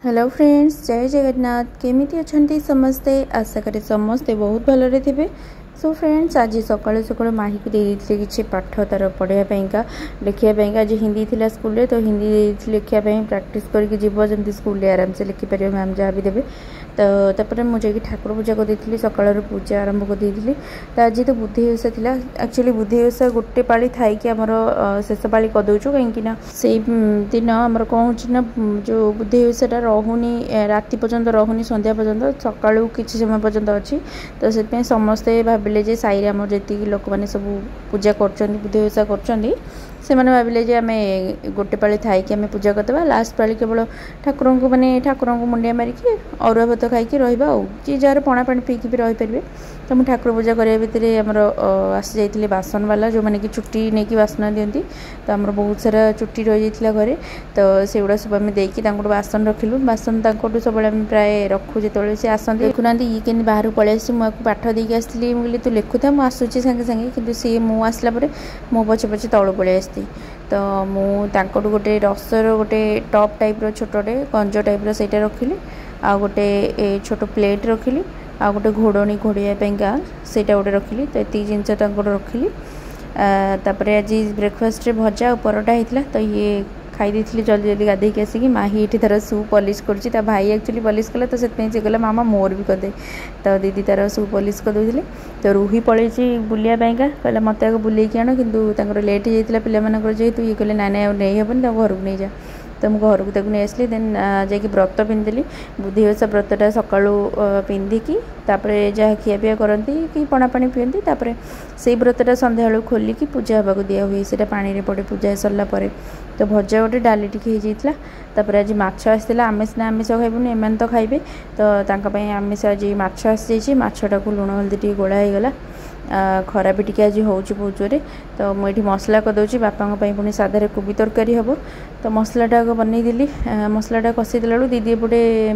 Hello friends, जय जगन्नाथ। केमिति अछंती समस्ते? आशा करी समस्ते बहुत भलरे थे। सो फ्रेंड्स, आज सकाळु सकाळु माही को दे देथिले किछि पाठ तार पढ़िया पईका लिखिया पईका। आज हिंदी थिला स्कूल रे, तो हिंदी देथिले लिखिया पई प्रैक्टिस करके जीव जंती स्कूल रे आराम से लिखि परियो मैम जहाँ भी देबे। तो तापर मुझे ठाकुर पूजा कर देथिली, सकाळर पूजा आरंभ कर देथिली। तो आज तो बुद्धि ओषा थिला। एक्चुअली बुद्धि ओषा गोटे पाळी थाई कि हमर शेष पाळी कर दउछु, कहीं कि ना से दिन हमर कोन होछि ना जो बुद्धि ओषाटा रहुनी राति पर्यंत रहुनी, संध्या पर्यंत सकाळु किछि समय पर्यंत अछि। तो से समस्ते भाबिले जे साइरे हमर जेति लोक माने सब पूजा करछन्ती, बुद्धि ओषा करछन्ती, से माने भाबिले जे आमे गोटे पाळी थाई कि आमे पूजा करतबा। लास्ट पाळी केवल ठाकुर को माने ठाकुर को मुंडिया मारी कि अरुआ भात खाई रहा कि जार पणा पानी पीकी भी रही पारे। तो मुझे ठाकुर पूजा करने भितर आमर आसी जाइए बासन वाला जो मैंने कि चुट्टी नहीं कि बासन दिखती। तो आमर बहुत सारा चुट्टी रही जाता घरे, तो से गुड़ा सब आम देकी बासन रखिलु। बासन सब प्राय रखु जो सी आसती देखुना ये कि बाहर पलि आसी मुझे पाठ देकी आसती। मुझे तू लिखुता मुझे आसूची सागे सागे, कि सी मुझे आसला मो पछे पछे तलू पलि आसती। तो मुझे गोटे रसर गोटे टप टाइप छोटे गंज टाइप रईटा रखिली, आ गोटे छोट प्लेट रखिली, आ गोटे घोड़नी घोड़िया सेटा गोटे रखिली। तो ये जिनस रखिली। तापर आज ब्रेकफास्ट रे भजा और परोटा होता। तो ये खाई देती जल्दी जल्दी गाधे आसिक। माही ये तार शू पॉलिश कर भाई एक्चुअली पॉलिश कला, तो से कहला मामा मोर भी करदे। तो दीदी तार शू पॉलिश करदे। तो रूही पलि बुलिया कहला मत आगे बुलेकी आण, कि लेट हो जाता जेहेतु ये कहले ना ना नहीं हेबन, घर को नहीं जा। तो मुझे घर को नहीं आसली। देन जाकि व्रत पिंधिली। बुद्धि ओषा व्रतटा सकाळु पिंधिकी जहाँ खियापिया करती कि पणा पानी पीती। तापर से व्रतटा संध्या बेलू खोलिकी पूजा हाँक दिया हुए, से पानी रे पड़े पूजा सरला परे। तो भजा गोटे डाली टिके हो जाता। आज माछ आसाला, आमे सीना आमिष खाइबुनि, एମାନେ तो खाइबे। तो आमिष आज माछ आसी जाइए। माछटा को लुण हल्दी टे गोला होगला। खरा भी टी आज हूँ बहुत जोरे। तो मुझे मसला करदे बापा पुणी साधारे कोबी तरकारी हम। तो मसलाटा आगे बनईदेली। मसलाटा कषीदेला बेलू दीदी एपटे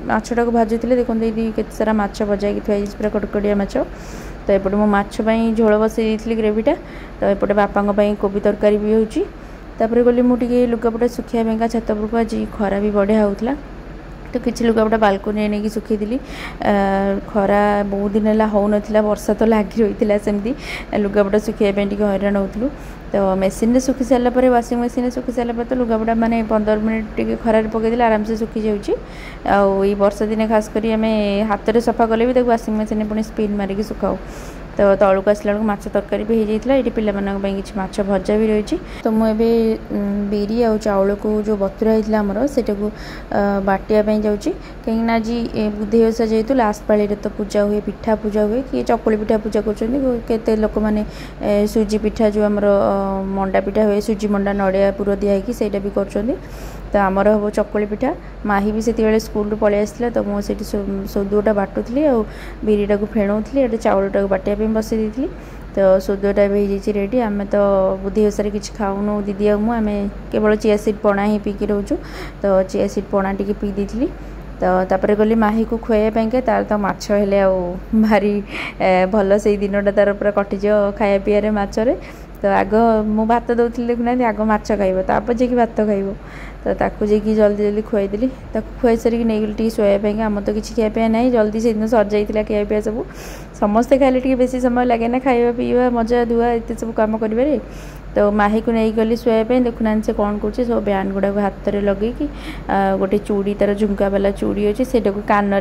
माछटा को भाजुले। देखो दीदी केते सारा माछ भजा थी पूरा कटकटिया माछ। तो एपटे मो माछ झोल बसई देती ग्रेवीटा। तो एपटे बापा कोबी तरकारी भी होची। तापर गली मुझे लुगापटा सुखाइबा छात उपरको। आज खरा भी बढ़िया होता। तो किसी लुगापटा बालकोनी नहीं सुखीदी। खरा बहुत दिन है हो ना, वर्षा तो लगी रही है सेमती। लुगापटा सुखाइबा हैरान होलु। तो मेसीन रे सुखी सारापर वाशिंग मशीन रे सुखी सारापर तो लुगापटा माने 15 मिनट टे खरार पकईदे आराम से सुखी जाऊँगी। आई वर्षा दिन खास करी आम हाथ में सफा कले भी वाशिंग मशीन पुणी स्पिन मारिक सुखाऊ। तो तौक आसला बेलू माछ तरकारी भी हो जाता। ये पाई किसी माछ भजा भी रही। तो मुझे बिरी आ चाउल को जो बतुरा होता आमर सेटा को बाटियापाई जाऊँगी। कहीं आज बुद्धि ओषा जेहेतु लास्ट पाळी तो पूजा हुए, पिठा पूजा हुए, कि चकुली पिठा पूजा करते लोक मैंने सुजी पिठा जो आमर मंडा पिठा हुए, सुजी मंडा नड़िया पुर दिखाई से भी कर। तो आमर हम चकुली पिठा। माही भी से स्कूल पलि आसला। तो मुझे सोदुटा बाटुली और बिरीटा को फेणुली, ये चाउलटा को बाटिया बसई देती। तो सोदुटा भी हो रेडी। आम तो बुद्धि ओषा किसी खाऊनु दीदी आम केवल चिया सीड पणा ही पीकी रोचु। तो चिया सीड पणा टी पी दी। तो तापर गली माही को खुआइबा। तार तो माछ हेले भारी भल से दिनटा तार पूरा कटिज खाया पीए माछरे। तो आग मु भात दौली देखुना, आग माछ खाइब तापर जाकि भात खाइब। तो ताकू जल्दी जल्दी खुआईदेली। खुआई सारिक नहीं गली टी शोवाई। आम तो किसी खियापिया ना, जल्दी से दिन सर जाइए खियापिया सब। समस्ते खाइले टी बेसी समय लगे ना, खाଇବା पीवा मजा धुआ एत सब कम कर। तो माही को नहीं गली शोवाई। देखुना से कौन कर सब ब्यान गुड़ा हाथ में लगे कि गोटे चूड़ी तार झुमका वाला चूड़ी अच्छे से कान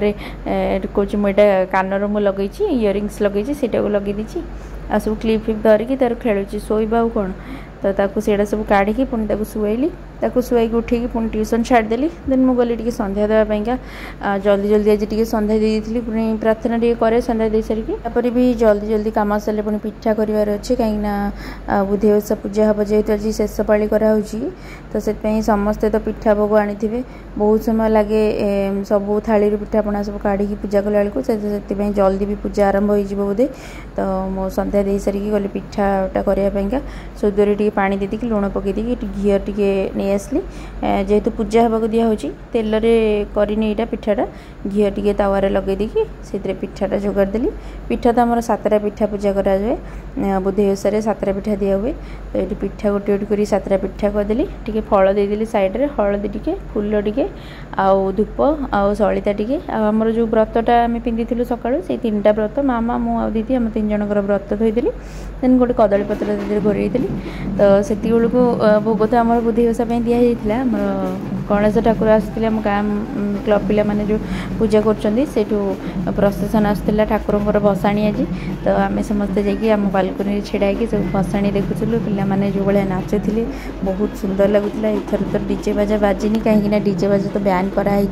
कौच मुझे कानर मुझे लगे इयरिंग्स लगे से लगे दी। आ सब क्लिप फ्लिप धरिकी तार खेलुची शोइबा आ कौन। तो ताकू सेड़ा सब काढ़ी पुणी ताकू शुआइली। ताकू शुआई उठेकी पुणी ट्यूशन छाड़देली। देन मु गली टी संध्या देवाई। जल्दी जल्दी आज टी संध्या दे दी। पुणी प्रार्थना टे करे संध्या दे सारिकी। तापर भी जल्दी जल्दी कम सारे पुणी पिठा करार अच्छे, कहीं बुद्धि ओषा पूजा हम जेहेतु आज शेष पाळी कराऊँगी। तो से समस्ते तो पिठा भोग आनी थे। बहुत समय लगे सबू थाली पिठापणा सब काढ़ी पूजा कला बेलू से जल्दी भी पूजा आरंभ हो बोधे। तो मो संध्या दे सारिकी गली पिठाटा करने सोदुरी टी टे पानी दे देकी लुण पकई देकी घी टे नहीं आसली जेहेतु पूजा हाँक दिहूँ तेल करनी यहाँ पिठाटा घी टे तावारे लगे देकी से पिठाटा जोगाड़देली पिठा तो आम 7टा पिठा पूजा कराए बुधे ओषार 7टा पिठा दिया हुए तो ये पिठा गोटे गोटे कर 7टा पिठा करदेली टे फल देदेली सैड्रे हलदी टे फूल टे आउ धूप आउ सलिता टे आमर जो व्रतटा आम पिंधि सकाळु से 3टा व्रत मामा मु आ दीदी आम 3 जनकर व्रत धोईदेली देन गोटे कदली पत्र घोरेदेली तो से भोग तो आम बुधे ओषा दिहला आम गणेश ठाकुर आसते आम गाँ क्लब पिला माने जो पूजा कर प्रसेसन आसला ठाकुर भसाणी आज तो आम समस्ते जाकि आम बालकनी छिड़ाई सब भसाणी देखुलु पे जो भाया नाचुले बहुत सुंदर लगुला एथर तो डीजे बाजा बाजिनी कहीं डीजे बाजा तो बैन कराई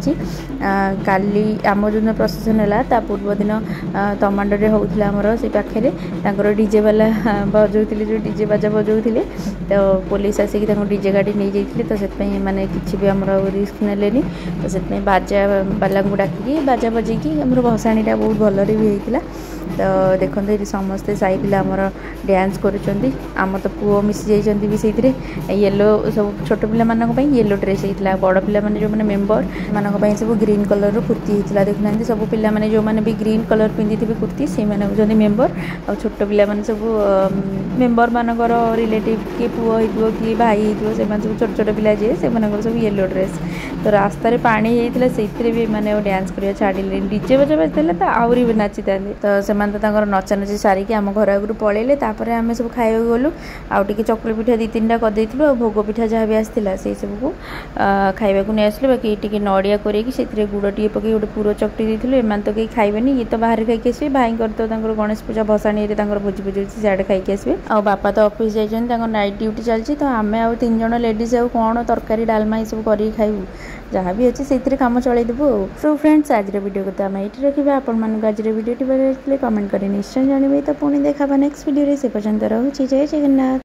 काली आम जो प्रसेसन है पूर्व दिन तमांडे होता आमर से पाखे डीजे वाला बजाऊे जो डीजे बाजा बजाऊे तो पुलिस आसिक डीजे गाड़ी नहीं जाते तो से माने किसी भी आमर रिस्क नेलेनी तो से बाजा बाला डाक बाजा बजेकी आम भसाणीटा बहुत भलरे भी होता तो देखो ये समस्ते साई पिला आमर डांस करम तो पुओ मिसी जाइए भी से येलो सब छोट पिला येलो ड्रेस होता बड़ पिला जो मैंने मेम्बर मानी सब ग्रीन कलर कुर्ती होता देखुना सब पिला जो मैंने भी ग्रीन कलर पिंधि थे कुर्ती से मैंने मेम्बर और छोट पिला सब मेम्बर मानकर रिलेटिव किए पुओ हो कि भाई हो सब छोट छोट पिला जी से सब येलो ड्रेस तो रास्तार पानी होता से भी मैंने डांस कर छाड़े डीजे बजा बाजता तो आहरी भी नाची था तो से नचा नची सारिकी आम घर आगु पलैले आम सब खाइबा गलु आउे चकुली पिठा 2-3टा करदेलु भोग पिठा जहाँ भी आसाला से सब को खाइबा नहीं आसलु बाकी टे नड़िया कर गुड़ टे पकई गोटे पूर चकटी देलु एम तो कहीं खाइबेनि ये तो बाहर खाई आसवे भाई तो गणेश पूजा भसाणी भोजी भोजी सियाड़े खाई आसवे आ बापा तो ऑफिस जाइए नाइट ड्यूटी चलती तो आम आउ 3 जन लेडीज आउ कौन तरकारी डालमा ये सब कर खाइबू जहाँ भी अच्छे से कम चलदेबू सो फ्रेंड्स आज वीडियो को तो आम ये रखा आपण आज वीडियो कमेंट करें निश्चय जानवे तो पुणी देखा नेक्स्ट वीडियो से पर्यंत रोचे जय जगन्नाथ।